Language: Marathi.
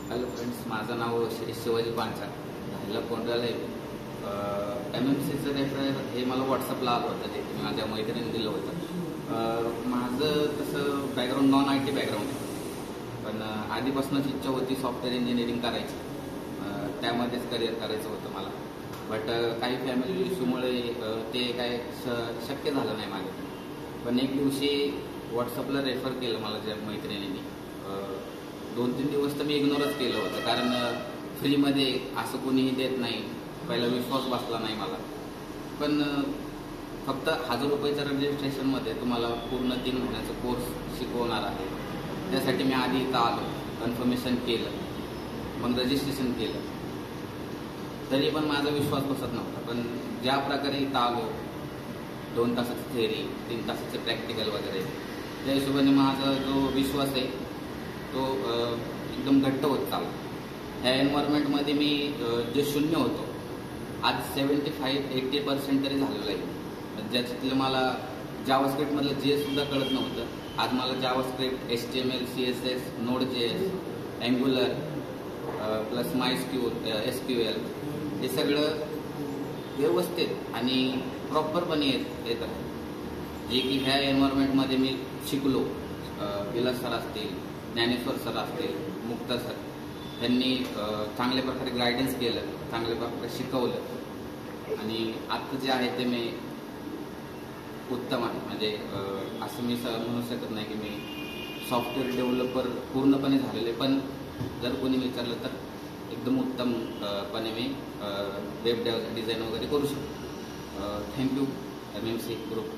हॅलो फ्रेंड्स, माझं नाव श्री शिवाजी पांचाळ, राहायला कोंडाळा आहे. MMCचं रेफर हे मला व्हॉट्सअपला आलं होतं, ते माझ्या मैत्रिणीने दिलं होतं. माझं तसं बॅकग्राऊंड नॉन IT बॅकग्राऊंड आहे, पण आधीपासूनच इच्छा होती सॉफ्टवेअर इंजिनिअरिंग करायची. त्यामध्येच करिअर करायचं होतं मला. बट काही फॅमिली इश्यूमुळे ते काय शक्य झालं नाही माझ्या. पण एक दिवशी व्हॉट्सअपला रेफर केलं मला ज्या मैत्रिणींनी. 2-3 दिवस तर मी इग्नोरच केलं होतं, कारण फ्रीमध्ये असं कोणीही देत नाही. पहिला विश्वास बसला नाही मला. पण फक्त 1000 रुपयाच्या रजिस्ट्रेशनमध्ये तुम्हाला पूर्ण 3 महिन्याचा कोर्स शिकवणार आहे. त्यासाठी मी आधी इथं आलो, कन्फर्मेशन केलं, मग रजिस्ट्रेशन केलं. तरी पण माझा विश्वास बसत नव्हता. पण ज्या प्रकारे इथं आलो, 2 तासाचं थेअरी, 3 तासाचं प्रॅक्टिकल वगैरे, त्या हिशोबाने माझा जो विश्वास आहे तो एकदम घट्ट होत चालला. ह्या एन्व्हायरमेंटमध्ये मी जे शून्य होतो, आज 75-80% तरी झालेलं आहे. ज्याच्यातलं मला जावास्क्रिप्टमधलं जे सुद्धा कळत नव्हतं, आज मला JavaScript, HTML, CSS, Node.js, Angular plus MySQL हे सगळं व्यवस्थित आणि प्रॉपरपणे येत आहे. जे की ह्या एन्व्हायरमेंटमध्ये मी शिकलो. विलास सर असतील, ज्ञानेश्वर सर असतील, मुक्ता सर, त्यांनी चांगल्या प्रकारे गायडन्स केलं, चांगल्या प्रकारे शिकवलं, आणि आत्ता जे आहे ते मी उत्तम आहे. म्हणजे असं मी म्हणू शकत नाही की मी सॉफ्टवेअर डेव्हलपर पूर्णपणे झालेले, पण जर कोणी विचारलं तर एकदम उत्तमपणे मी वेब डिझाईन वगैरे करू शकतो. Thank you MMC group.